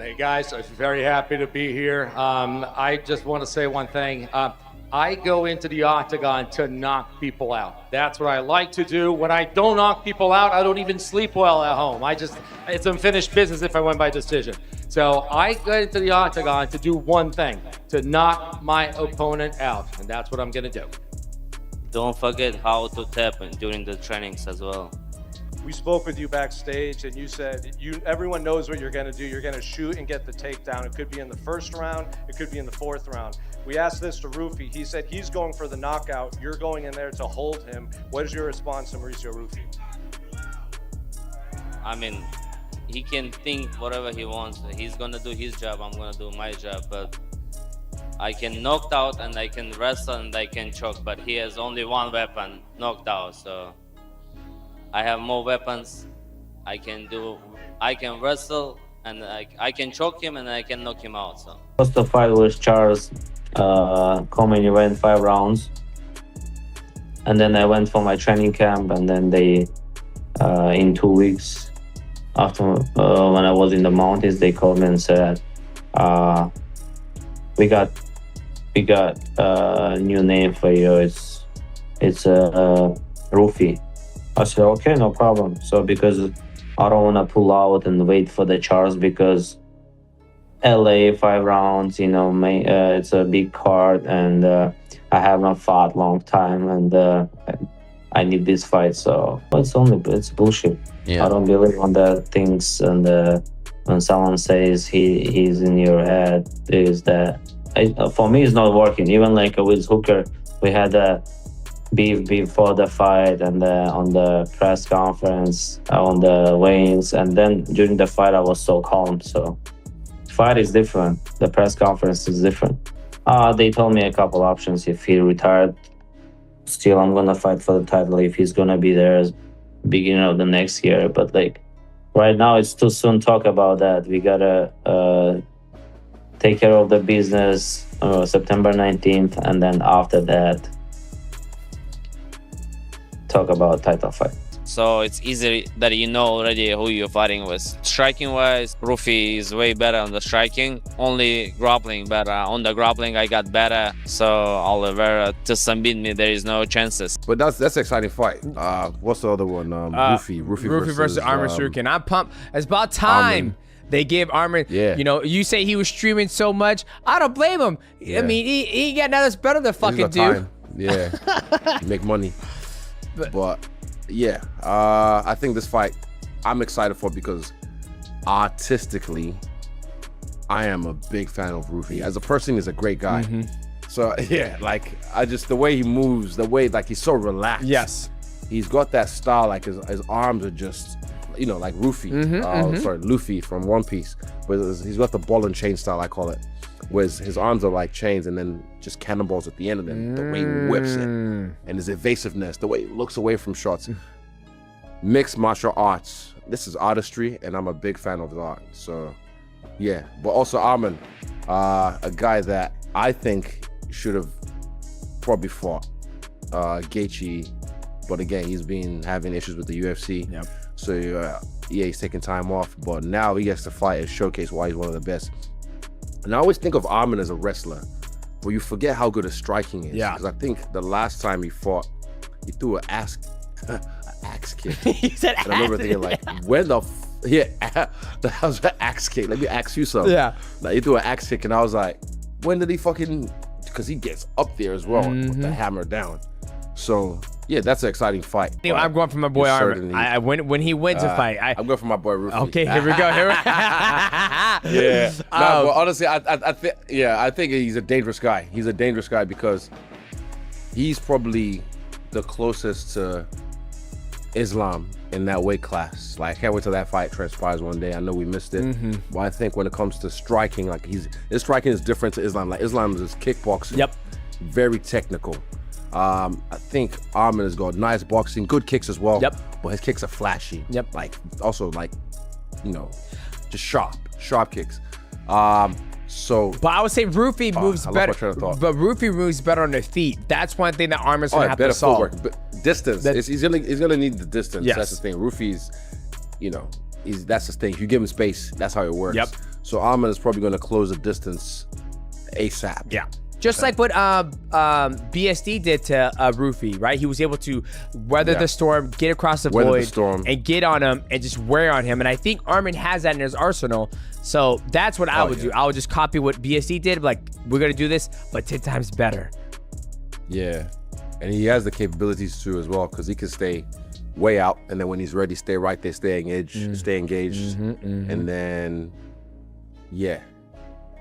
Hey guys, I'm very happy to be here. I just want to say one thing. I go into the octagon to knock people out. That's what I like to do. When I don't knock people out, I don't even sleep well at home. It's unfinished business if I win by decision. So I go into the octagon to do one thing, to knock my opponent out. And that's what I'm gonna do. Don't forget how to tap during the trainings as well. We spoke with you backstage and you said everyone knows what you're gonna do. You're gonna shoot and get the takedown. It could be in the first round, it could be in the fourth round. We asked this to Ruffy. He said he's going for the knockout. You're going in there to hold him. What is your response to Mauricio Ruffy? I mean, he can think whatever he wants. He's gonna do his job, I'm gonna do my job. But I can knock out and I can wrestle and I can choke, but he has only one weapon, knocked out. So I have more weapons. I can wrestle and I can choke him and I can knock him out. So First the fight was Charles, co-main event 5 rounds, and then I went for my training camp, and then they in 2 weeks after when I was in the mountains, they called me and said we got a new name for you. It's Ruffy. I said, okay, no problem. So because I don't want to pull out and wait for the Charles, because LA 5 rounds, you know, it's a big card, and I have not fought long time, and I need this fight. So it's bullshit. Yeah. I don't believe on the things, and when someone says he's in your head, is that for me it's not working. Even like with Hooker, we had a beef before the fight, and on the press conference, on the weigh-ins, and then during the fight I was so calm. So fight is different, the press conference is different. They told me a couple options. If he retired, still I'm gonna fight for the title if he's gonna be there beginning of the next year. But like right now it's too soon to talk about that. We gotta take care of the business September 19th, and then after that talk about title fight. So it's easy that you know already who you're fighting with. Striking wise, Ruffy is way better on the striking, only grappling better. On the grappling I got better, so Oliveira to submit me, there is no chances. But that's an exciting fight. What's the other one? Ruffy versus Arman Tsarukyan. I'm pumped. It's about time. They gave Arman, you know, you say he was streaming so much. I don't blame him. Yeah. I mean, he got nothing better to fucking do. Time. Yeah, make money. But yeah, I think this fight I'm excited for because artistically, I am a big fan of Ruffy. As a person, he's a great guy. So yeah, like the way he moves, the way like he's so relaxed. Yes, he's got that style. Like his arms are just, you know, like Ruffy. Sorry, Luffy from One Piece. But he's got the ball and chain style, I call it. Whereas his arms are like chains and then just cannonballs at the end of them. The way he whips it and his evasiveness, the way he looks away from shots. Mixed martial arts. This is artistry, and I'm a big fan of the art. So yeah, but also Arman, a guy that I think should have probably fought Gaethje, but again, he's been having issues with the UFC. Yep. So yeah, he's taking time off, but now he gets to fight and showcase why he's one of the best. And I always think of Arman as a wrestler, but you forget how good his striking is. Yeah. Because I think the last time he fought, he threw an axe kick. He said and I remember thinking like, when the that was an axe kick. Let me ask you something. Yeah. Like he threw an axe kick, and I was like, when did he fucking? Because he gets up there as well with the hammer down. So yeah, that's an exciting fight. I'm going for my boy Arman. When he wins a fight, I'm going for my boy Ruffy. Okay, here we go. Yeah. No, but honestly, I think he's a dangerous guy. He's a dangerous guy because he's probably the closest to Islam in that weight class. Like, I can't wait till that fight transpires one day. I know we missed it, but I think when it comes to striking, like his striking is different to Islam. Like Islam is kickboxing. Yep. Very technical. I think Arman has got nice boxing, good kicks as well. Yep. But his kicks are flashy. Yep. Like also like, you know, just sharp kicks. So, but I would say Ruffy moves better. But Ruffy moves better on the feet. That's one thing that Arman's gonna have to solve. Footwork. But distance. He's gonna need the distance. Yes. That's the thing. Ruffy's, you know, that's the thing. If you give him space, that's how it works. Yep. So Arman is probably going to close the distance ASAP. Yeah. Just like what BSD did to Ruffy, right? He was able to weather the storm, get across the void, and get on him and just wear on him. And I think Arman has that in his arsenal. So that's what I would do. I would just copy what BSD did. Like, we're going to do this, but 10 times better. Yeah. And he has the capabilities too as well, because he can stay way out. And then when he's ready, stay right there, stay engaged. And then, yeah.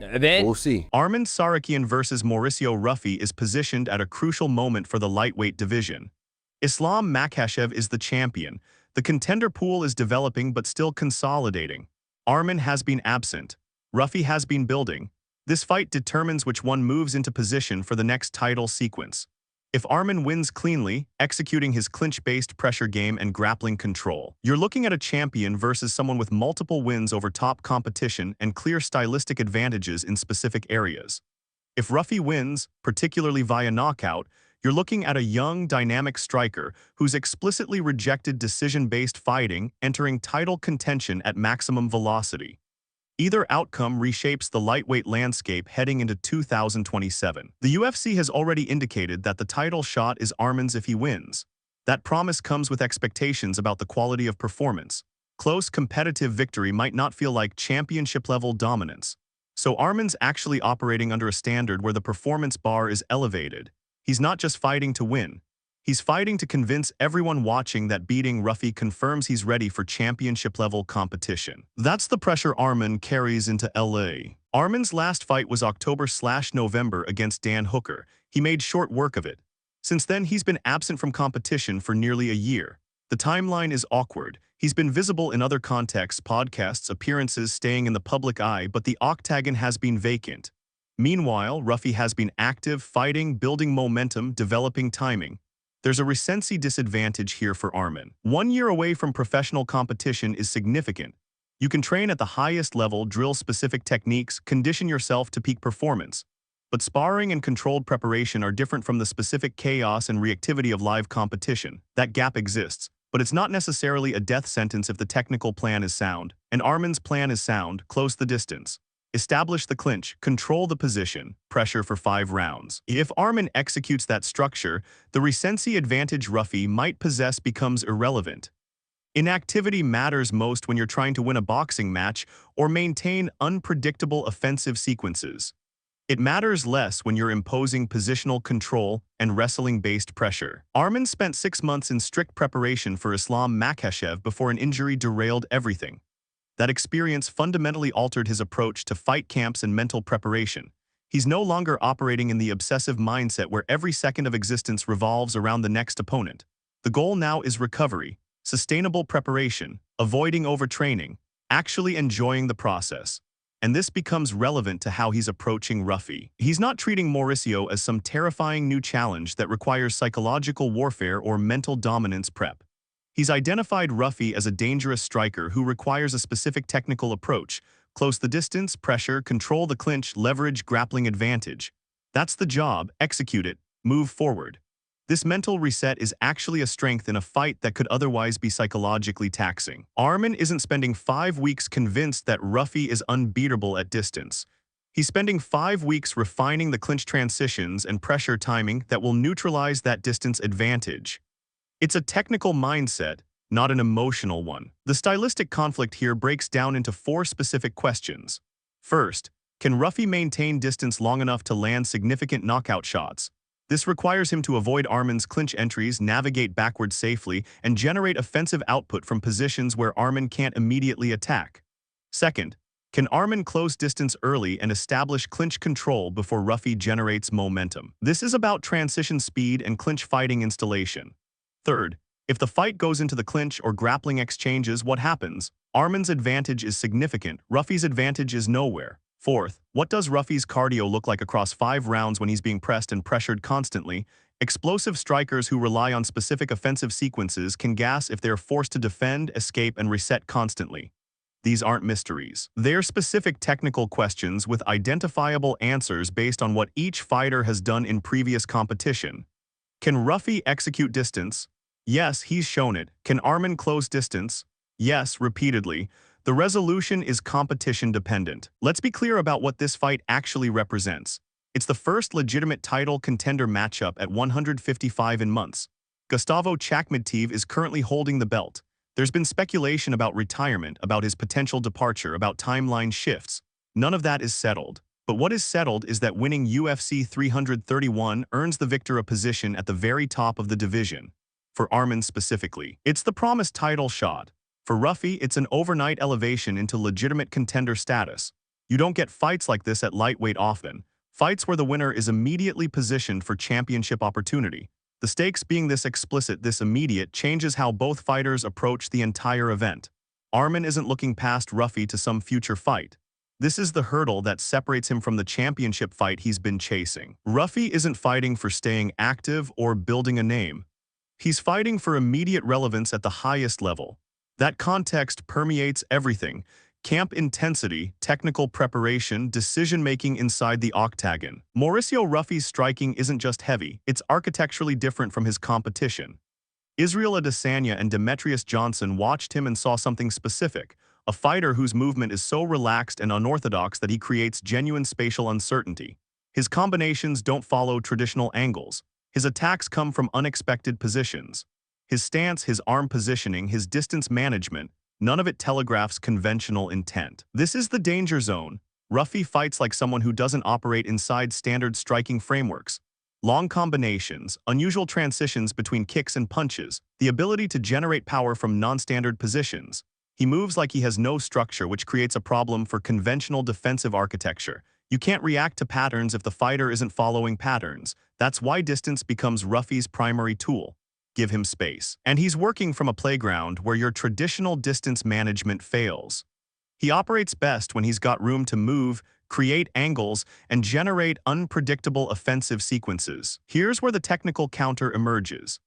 And then we'll see. Arman Tsarukyan versus Mauricio Ruffy is positioned at a crucial moment for the lightweight division. Islam Makhachev is the champion. The contender pool is developing but still consolidating. Arman has been absent. Ruffy has been building. This fight determines which one moves into position for the next title sequence. If Arman wins cleanly, executing his clinch-based pressure game and grappling control, you're looking at a champion versus someone with multiple wins over top competition and clear stylistic advantages in specific areas. If Ruffy wins, particularly via knockout, you're looking at a young, dynamic striker who's explicitly rejected decision-based fighting, entering title contention at maximum velocity. Either outcome reshapes the lightweight landscape heading into 2027. The UFC has already indicated that the title shot is Arman's if he wins. That promise comes with expectations about the quality of performance. Close competitive victory might not feel like championship-level dominance. So Arman's actually operating under a standard where the performance bar is elevated. He's not just fighting to win. He's fighting to convince everyone watching that beating Ruffy confirms he's ready for championship-level competition. That's the pressure Arman carries into LA. Arman's last fight was October/November against Dan Hooker. He made short work of it. Since then, he's been absent from competition for nearly a year. The timeline is awkward. He's been visible in other contexts, podcasts, appearances, staying in the public eye, but the octagon has been vacant. Meanwhile, Ruffy has been active, fighting, building momentum, developing timing. There's a recency disadvantage here for Arman. 1 year away from professional competition is significant. You can train at the highest level, drill specific techniques, condition yourself to peak performance. But sparring and controlled preparation are different from the specific chaos and reactivity of live competition. That gap exists, but it's not necessarily a death sentence if the technical plan is sound. And Arman's plan is sound: close the distance, establish the clinch, control the position, pressure for 5 rounds. If Arman executes that structure, the recency advantage Ruffy might possess becomes irrelevant. Inactivity matters most when you're trying to win a boxing match or maintain unpredictable offensive sequences. It matters less when you're imposing positional control and wrestling-based pressure. Arman spent 6 months in strict preparation for Islam Makhachev before an injury derailed everything. That experience fundamentally altered his approach to fight camps and mental preparation. He's no longer operating in the obsessive mindset where every second of existence revolves around the next opponent. The goal now is recovery, sustainable preparation, avoiding overtraining, actually enjoying the process. And this becomes relevant to how he's approaching Ruffy. He's not treating Mauricio as some terrifying new challenge that requires psychological warfare or mental dominance prep. He's identified Ruffy as a dangerous striker who requires a specific technical approach: close the distance, pressure, control the clinch, leverage grappling advantage. That's the job, execute it, move forward. This mental reset is actually a strength in a fight that could otherwise be psychologically taxing. Arman isn't spending 5 weeks convinced that Ruffy is unbeatable at distance. He's spending 5 weeks refining the clinch transitions and pressure timing that will neutralize that distance advantage. It's a technical mindset, not an emotional one. The stylistic conflict here breaks down into 4 specific questions. First, can Ruffy maintain distance long enough to land significant knockout shots? This requires him to avoid Arman's clinch entries, navigate backwards safely, and generate offensive output from positions where Arman can't immediately attack. Second, can Arman close distance early and establish clinch control before Ruffy generates momentum? This is about transition speed and clinch fighting installation. Third, if the fight goes into the clinch or grappling exchanges, what happens? Arman's advantage is significant, Ruffy's advantage is nowhere. Fourth, what does Ruffy's cardio look like across 5 rounds when he's being pressed and pressured constantly? Explosive strikers who rely on specific offensive sequences can gas if they're forced to defend, escape, and reset constantly. These aren't mysteries. They're specific technical questions with identifiable answers based on what each fighter has done in previous competition. Can Ruffy execute distance? Yes, he's shown it. Can Arman close distance? Yes, repeatedly. The resolution is competition dependent. Let's be clear about what this fight actually represents. It's the first legitimate title contender matchup at 155 in months. Gustavo Chakmadtiev is currently holding the belt. There's been speculation about retirement, about his potential departure, about timeline shifts. None of that is settled. But what is settled is that winning UFC 331 earns the victor a position at the very top of the division. For Arman specifically, it's the promised title shot. For Ruffy, it's an overnight elevation into legitimate contender status. You don't get fights like this at lightweight often. Fights where the winner is immediately positioned for championship opportunity. The stakes being this explicit, this immediate, changes how both fighters approach the entire event. Arman isn't looking past Ruffy to some future fight. This is the hurdle that separates him from the championship fight he's been chasing. Ruffy isn't fighting for staying active or building a name. He's fighting for immediate relevance at the highest level. That context permeates everything: camp intensity, technical preparation, decision-making inside the octagon. Mauricio Ruffy's striking isn't just heavy, it's architecturally different from his competition. Israel Adesanya and Demetrius Johnson watched him and saw something specific: a fighter whose movement is so relaxed and unorthodox that he creates genuine spatial uncertainty. His combinations don't follow traditional angles. His attacks come from unexpected positions. His stance, his arm positioning, his distance management, none of it telegraphs conventional intent. This is the danger zone. Ruffy fights like someone who doesn't operate inside standard striking frameworks. Long combinations, unusual transitions between kicks and punches, the ability to generate power from non-standard positions. He moves like he has no structure, which creates a problem for conventional defensive architecture. You can't react to patterns if the fighter isn't following patterns. That's why distance becomes Ruffy's primary tool. Give him space. And he's working from a playground where your traditional distance management fails. He operates best when he's got room to move, create angles, and generate unpredictable offensive sequences. Here's where the technical counter emerges.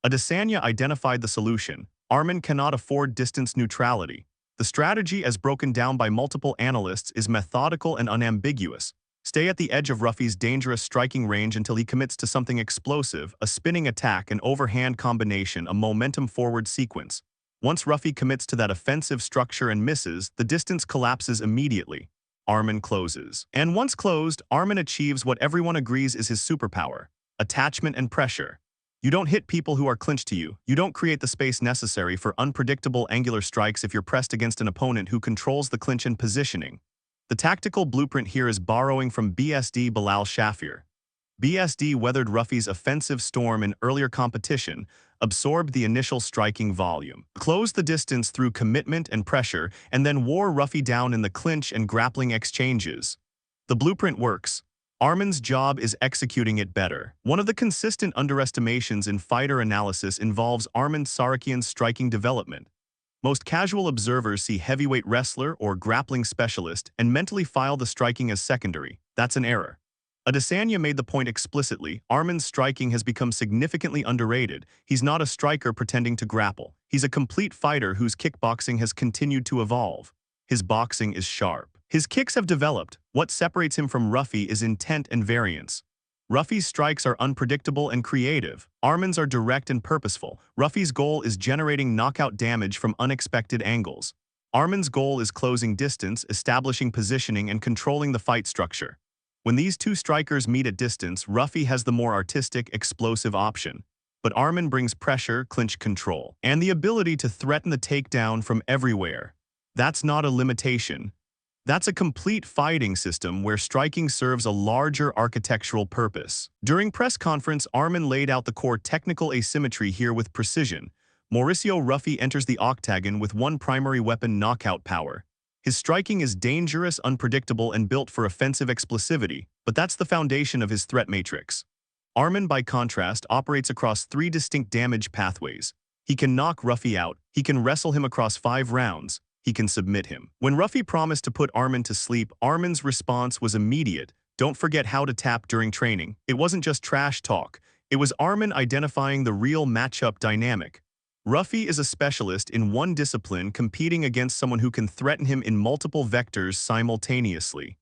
Adesanya identified the solution. Arman cannot afford distance neutrality. The strategy, as broken down by multiple analysts, is methodical and unambiguous. Stay at the edge of Ruffy's dangerous striking range until he commits to something explosive: a spinning attack, an overhand combination, a momentum-forward sequence. Once Ruffy commits to that offensive structure and misses, the distance collapses immediately. Arman closes. And once closed, Arman achieves what everyone agrees is his superpower: attachment and pressure. You don't hit people who are clinched to you. You don't create the space necessary for unpredictable angular strikes if you're pressed against an opponent who controls the clinch and positioning. The tactical blueprint here is borrowing from BSD Bilal Shafir. BSD weathered Ruffy's offensive storm in earlier competition, absorbed the initial striking volume, closed the distance through commitment and pressure, and then wore Ruffy down in the clinch and grappling exchanges. The blueprint works. Arman's job is executing it better. One of the consistent underestimations in fighter analysis involves Arman Tsarukyan's striking development. Most casual observers see heavyweight wrestler or grappling specialist and mentally file the striking as secondary. That's an error. Adesanya made the point explicitly: Arman's striking has become significantly underrated. He's not a striker pretending to grapple. He's a complete fighter whose kickboxing has continued to evolve. His boxing is sharp. His kicks have developed. What separates him from Ruffy is intent and variance. Ruffy's strikes are unpredictable and creative. Arman's are direct and purposeful. Ruffy's goal is generating knockout damage from unexpected angles. Arman's goal is closing distance, establishing positioning, and controlling the fight structure. When these two strikers meet at distance, Ruffy has the more artistic, explosive option. But Arman brings pressure, clinch control, and the ability to threaten the takedown from everywhere. That's not a limitation. That's a complete fighting system where striking serves a larger architectural purpose. During press conference, Arman laid out the core technical asymmetry here with precision. Mauricio Ruffy enters the octagon with one primary weapon: knockout power. His striking is dangerous, unpredictable, and built for offensive explosivity, but that's the foundation of his threat matrix. Arman, by contrast, operates across three distinct damage pathways. He can knock Ruffy out, he can wrestle him across 5 rounds, he can submit him. When Ruffy promised to put Arman to sleep, Arman's response was immediate: don't forget how to tap during training. It wasn't just trash talk. It was Arman identifying the real matchup dynamic. Ruffy is a specialist in one discipline, competing against someone who can threaten him in multiple vectors simultaneously.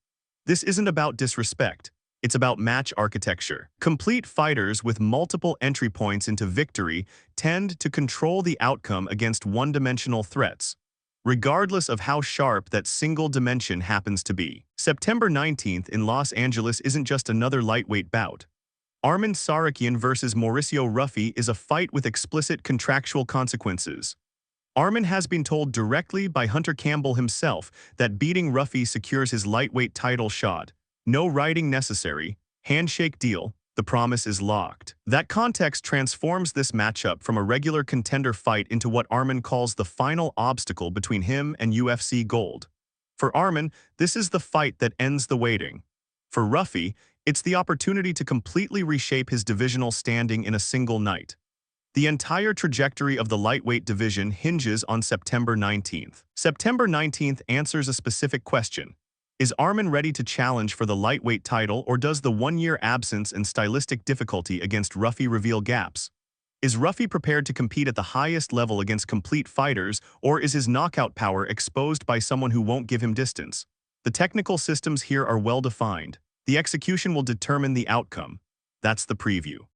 This isn't about disrespect. It's about match architecture. Complete fighters with multiple entry points into victory tend to control the outcome against one-dimensional threats. regardless of how sharp that single dimension happens to be. September 19th in Los Angeles isn't just another lightweight bout. Arman Tsarukyan versus Mauricio Ruffy is a fight with explicit contractual consequences. Arman has been told directly by Hunter Campbell himself that beating Ruffy secures his lightweight title shot. No writing necessary, handshake deal, the promise is locked. That context transforms this matchup from a regular contender fight into what Arman calls the final obstacle between him and UFC gold. For Arman, this is the fight that ends the waiting. For Ruffy, it's the opportunity to completely reshape his divisional standing in a single night. The entire trajectory of the lightweight division hinges on September 19th. September 19th answers a specific question. Is Arman ready to challenge for the lightweight title, or does the one-year absence and stylistic difficulty against Ruffy reveal gaps? Is Ruffy prepared to compete at the highest level against complete fighters, or is his knockout power exposed by someone who won't give him distance? The technical systems here are well defined. The execution will determine the outcome. That's the preview.